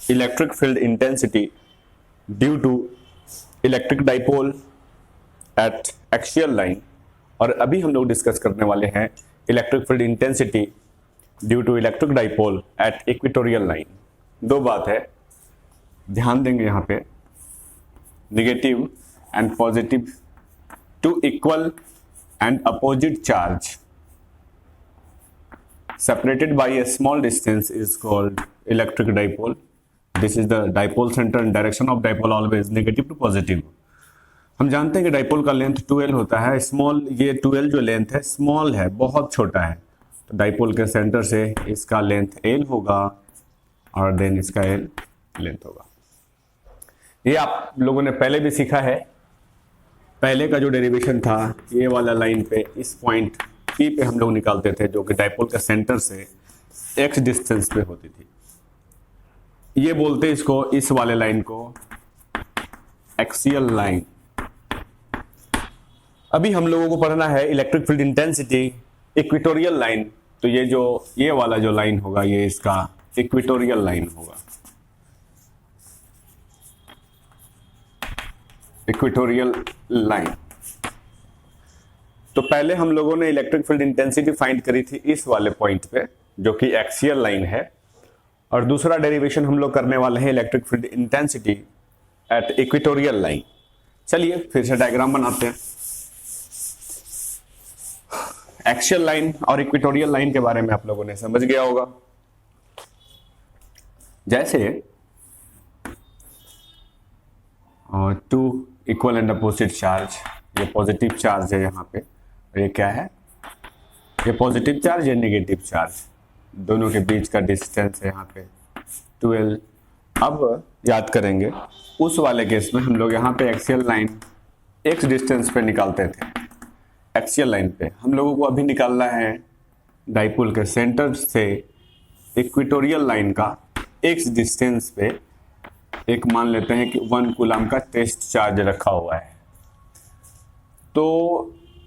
Electric field intensity due to electric dipole at axial line, और अभी हम लोग डिस्कस करने वाले हैं electric field intensity due to electric dipole at equatorial line. दो बात है, ध्यान देंगे यहाँ पे, negative and positive two equal and opposite charge separated by a small distance is called electric dipole. This is the dipole center and direction of dipole always negative to positive. हम जानते हैं कि डाइपोल का length 2l होता है। Small, ये 2l जो length है स्मॉल है, बहुत छोटा है, तो डाइपोल के सेंटर से इसका लेंथ l होगा और देन इसका l लेंथ होगा। ये आप लोगों ने पहले भी सीखा है। पहले का जो डेरिवेशन था, ये वाला लाइन पे इस पॉइंट P पे हम लोग निकालते थे, जो कि डाइपोल के सेंटर से x डिस्टेंस पे होती थी। ये बोलते इसको, इस वाले लाइन को एक्सियल लाइन। अभी हम लोगों को पढ़ना है electric field intensity equatorial line. तो ये वाला जो लाइन होगा, ये इसका इक्वेटोरियल लाइन होगा, इक्वेटोरियल लाइन। तो पहले हम लोगों ने इलेक्ट्रिक फील्ड इंटेंसिटी फाइंड करी थी इस वाले पॉइंट पे, जो कि एक्सियल लाइन है, और दूसरा डेरिवेशन हम लोग करने वाले हैं electric field intensity at equatorial line. चलिए फिर से डायग्राम बनाते हैं। एक्सियल लाइन और इक्वेटोरियल लाइन के बारे में आप लोगों ने समझ गया होगा। जैसे two equal and opposite charge, ये पॉजिटिव चार्ज है यहाँ पे, ये क्या है, ये पॉजिटिव चार्ज, ये नेगेटिव चार्ज, दोनों के बीच का डिस्टेंस है यहाँ पे 2l। अब याद करेंगे उस वाले केस में हम लोग यहाँ पे एक्सियल लाइन x डिस्टेंस पे निकालते थे। एक्सियल लाइन पे हम लोगों को अभी निकालना है डाइपोल के सेंटर से इक्वेटोरियल लाइन का x डिस्टेंस पे एक, मान लेते हैं कि 1 कूलम का टेस्ट चार्ज रखा हुआ है। तो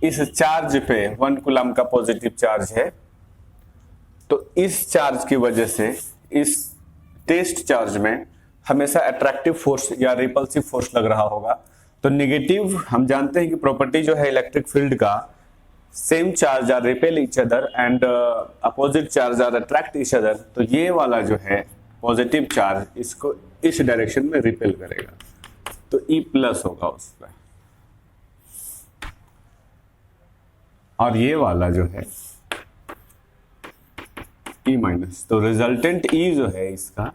इस चार्ज पे 1 कूलम का पॉजिटिव चार्ज है, तो इस चार्ज की वजह से इस टेस्ट चार्ज में हमेशा अट्रैक्टिव फोर्स या रिपल्सिव फोर्स लग रहा होगा। तो नेगेटिव, हम जानते हैं कि प्रॉपर्टी जो है इलेक्ट्रिक फील्ड का, same charge are repel each other and opposite charge are attract each other. तो ये वाला जो है पॉजिटिव चार्ज इसको इस डायरेक्शन में रिपेल करेगा, तो E प्लस होगा उस पर, और ये वाला जो है E माइनस। तो रिजल्टेंट E जो है इसका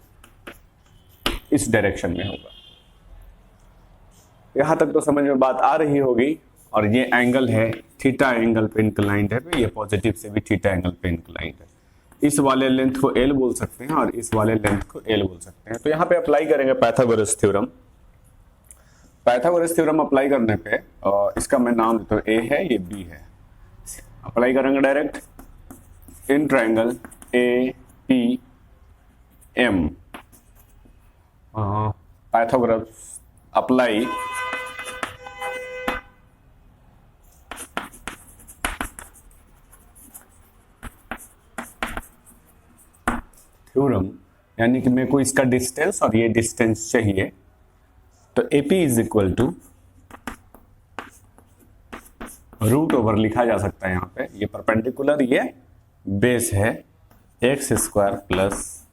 इस डायरेक्शन में होगा। यहां तक तो समझ में बात आ रही होगी। और ये एंगल है थीटा एंगल पे इंक्लाइंड है, ये पॉजिटिव से भी थीटा एंगल पे इंक्लाइंड है। इस वाले लेंथ को L बोल सकते हैं और इस वाले लेंथ को L बोल सकते हैं। तो यहाँ पे अप्लाई करेंगे Pythagoras theorem. Pythagoras theorem apply करने पे इसका मैं नाम देता हूँ A है, ये B है। अप्लाई करेंगे direct in triangle APM। Pythagoras apply theorem, यानी कि मेरे को इसका डिस्टेंस और ये डिस्टेंस चाहिए। तो AP is equal to root over लिखा जा सकता है यहाँ पे, ये परपेंडिकुलर, ये बेस है, x square plus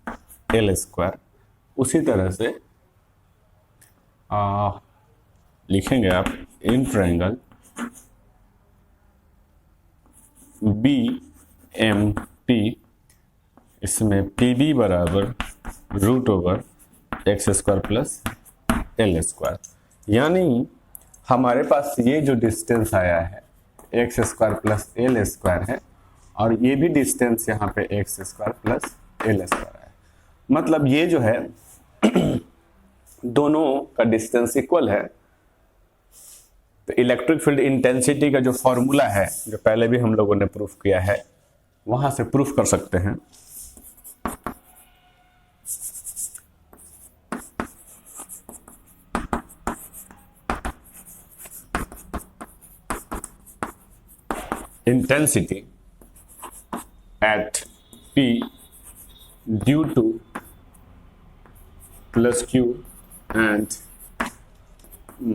l square. उसी तरह से लिखेंगे आप इन ट्रायंगल BMP, इसमें PB बराबर root over x square plus l square. यानी हमारे पास ये जो डिस्टेंस आया है x square plus l square है, और ये भी डिस्टेंस यहाँ पे x square plus l square है। मतलब ये जो है दोनों का डिस्टेंस इक्वल है। तो इलेक्ट्रिक फील्ड इंटेंसिटी का जो फॉर्मूला है, जो पहले भी हम लोगों ने प्रूफ किया है, वहां से प्रूफ कर सकते हैं। intensity at P due to plus Q and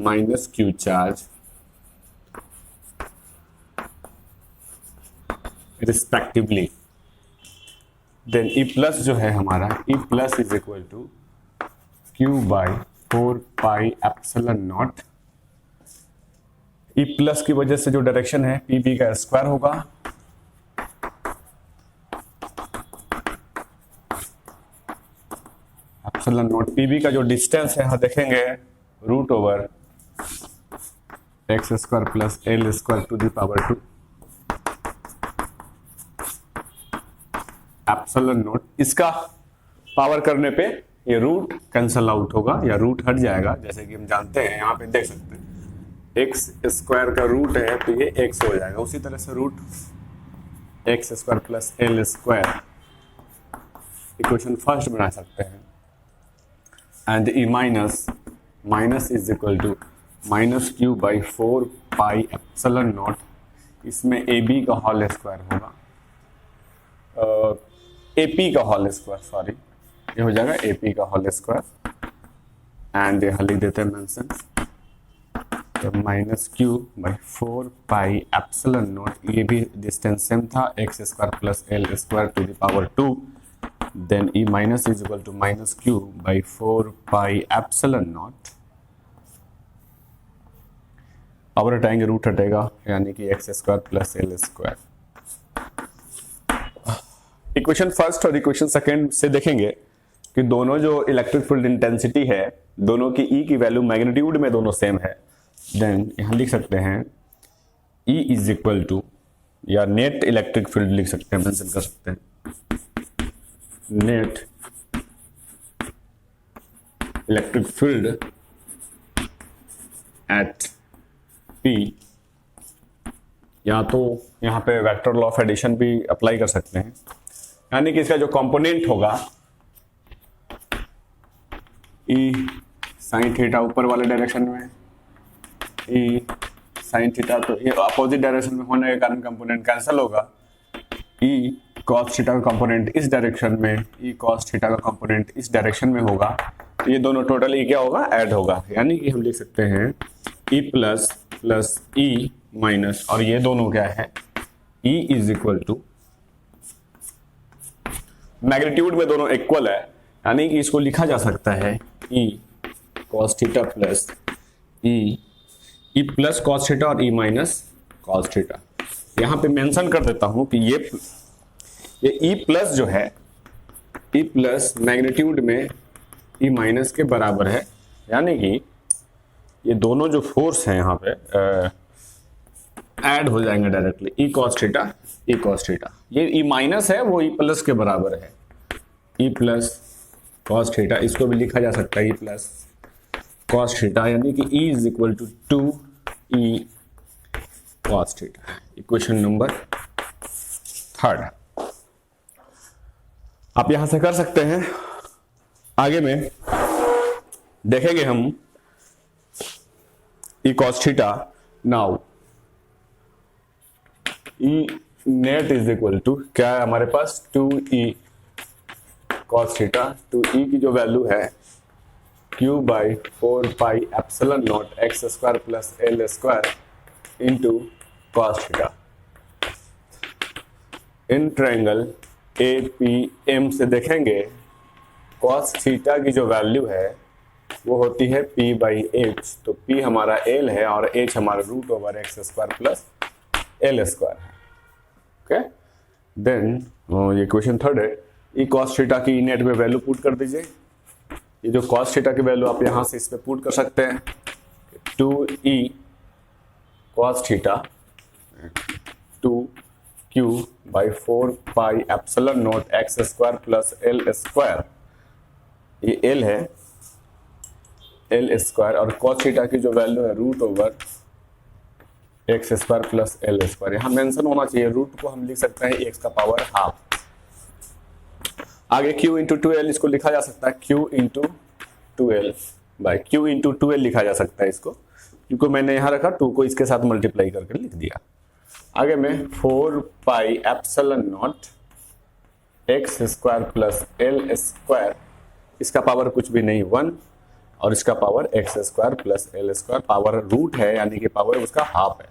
minus Q charge respectively, then E plus जो है हमारा, E plus is equal to Q by 4 pi epsilon naught. E plus की वजह से जो डायरेक्शन है पी बी का स्क्वायर होगा, एप्सिलॉन नॉट पी बी का जो डिस्टेंस है हम देखेंगे root over x square plus L square to the power 2 epsilon naught. इसका पावर करने पे ये रूट कैंसल आउट होगा या रूट हट जाएगा, जैसे कि हम जानते हैं यहाँ पे देख सकते हैं एक्स स्क्वायर का रूट है तो ये एक्स हो जाएगा। उसी तरह से root x square plus L square equation first बना सकते हैं। And e minus is equal to minus q by 4 pi epsilon naught, इसमें ए बी का होल स्क्वायर होगा, ए पी का होल स्क्वायर, सॉरी ये हो जाएगा ए पी का होल स्क्वायर। एंड यहाँ लिख देते हैं मेंशन, तो minus q by 4 pi epsilon naught, ये भी डिस्टेंस सेम था, x square plus L square to the power 2, then e minus is equal to minus q by 4 pi epsilon naught, power हटाएंगे root हटेगा, यानी कि x square plus L square. Equation first और equation second से देखेंगे कि दोनों जो इलेक्ट्रिक फील्ड इंटेंसिटी है दोनों की ई की वैल्यू मैग्नीट्यूड में दोनों सेम है। देन यहां लिख सकते हैं ई इज इक्वल टू, या नेट इलेक्ट्रिक फील्ड लिख सकते हैं, मेंशन कर सकते हैं net electric field at P, या तो यहाँ पे वेक्टर लॉ ऑफ एडिशन भी अप्लाई कर सकते हैं, यानी कि इसका जो कंपोनेंट होगा ई साइन थीटा ऊपर वाले डायरेक्शन में, ई साइन थीटा, तो ये अपोजिट डायरेक्शन में होने के कारण कंपोनेंट कैंसिल होगा, ई कॉस थीटा का कंपोनेंट इस डायरेक्शन में, ई कॉस थीटा का कंपोनेंट इस डायरेक्शन में होगा, तो ये दोनों टोटल ई क्या होगा, ऐड होगा, यानी कि हम लिख सकते हैं e plus plus e minus, और ये दोनों क्या है, e is equal to, magnitude में दोनों इक्वल है, यानी कि इसको लिखा जा सकता है e cos theta plus E plus cos theta और ई माइनस कॉस थीटा। यहां पे मेंशन कर देता हूं कि ये ई प्लस जो है, ई प्लस मैग्नीट्यूड में ई माइनस के बराबर है, यानी कि ये दोनों जो फोर्स हैं यहाँ पे ऐड हो जाएंगे डायरेक्टली, ई cos theta E cos theta, ये ई माइनस है वो ई प्लस के बराबर है, ई प्लस कॉस थीटा, इसको भी लिखा जा सकता है ई प्लस कॉस थीटा, यानी कि e is equal to 2 e cos theta. Equation number third आप यहां से कर सकते हैं। आगे में देखेंगे हम e cos theta, now e net is equal to क्या है हमारे पास, 2e कॉस थीटा, 2e की जो वैल्यू है q by 4 pi epsilon naught x square plus L square into cos theta. In triangle APM से देखेंगे कॉस थीटा की जो वैल्यू है वो होती है p बाई एच, तो p हमारा l है और h हमारा root over x square plus L square है। ओके, देन ये क्वेश्चन थर्ड है, ई कॉस थीटा की नेट में वैल्यू पुट कर दीजिए। ये जो कॉस थीटा की वैल्यू आप यहां से इस पे पुट कर सकते हैं, 2e cos theta 2q by 4 pi epsilon naught x square plus L square, ये l है एल स्क्वायर, और कॉस थीटा की जो वैल्यू है root over x square plus L square. यहाँ मेंशन होना चाहिए, रूट को हम लिख सकते हैं एक्स का पावर हाफ। आगे q इंटू 2l इसको लिखा जा सकता है q into 2l by q into 2l लिखा जा सकता है इसको, क्योंकि मैंने यहाँ रखा 2 को इसके साथ मल्टीप्लाई करके लिख दिया। आगे में 4 pi epsilon naught x square plus L square इसका पावर कुछ भी नहीं 1 और इसका power x square plus L square, power root है यानी कि पावर उसका हाफ है।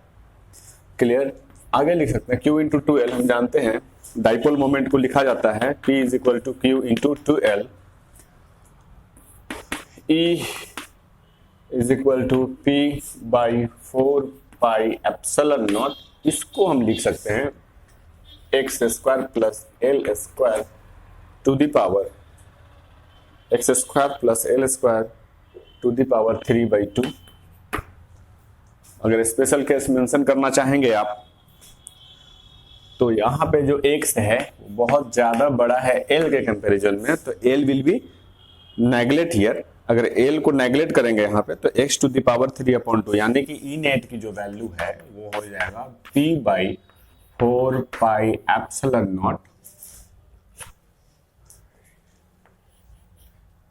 क्लियर। आगे लिख सकते हैं Q इंटू 2L, हम जानते हैं डाइपोल मोमेंट को लिखा जाता है P is equal to Q into 2L, E is equal to P by 4 pi epsilon naught. इसको हम लिख सकते हैं x square plus L square to the power x square plus L square to the power 3/2। अगर special case mention करना चाहेंगे आप तो यहाँ पे जो x है वो बहुत ज्यादा बड़ा है l के कंपैरिजन में, तो l will be neglect here. अगर l को नेगलेक्ट करेंगे यहाँ पे तो x टू द पावर 3/2 यानी कि ई नेट की जो वैल्यू है वो हो जाएगा p by 4 pi epsilon naught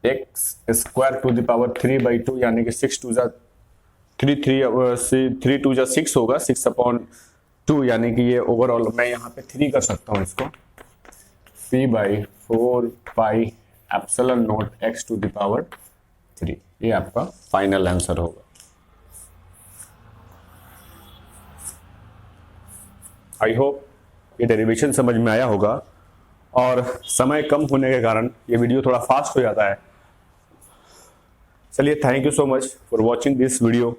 x square to the power 3/2 यानी कि 6 टू जा 3 टू जा 6 होगा, 6/2 यानी कि ये ओवरऑल मैं यहाँ पे 3 कर सकता हूँ इसको, p by 4 pi epsilon naught x to the power 3। ये आपका फाइनल आंसर होगा। आई होप ये डेरिवेशन समझ में आया होगा, और समय कम होने के कारण ये वीडियो थोड़ा फास्ट हो जाता है। चलिए, thank you so much for watching this video.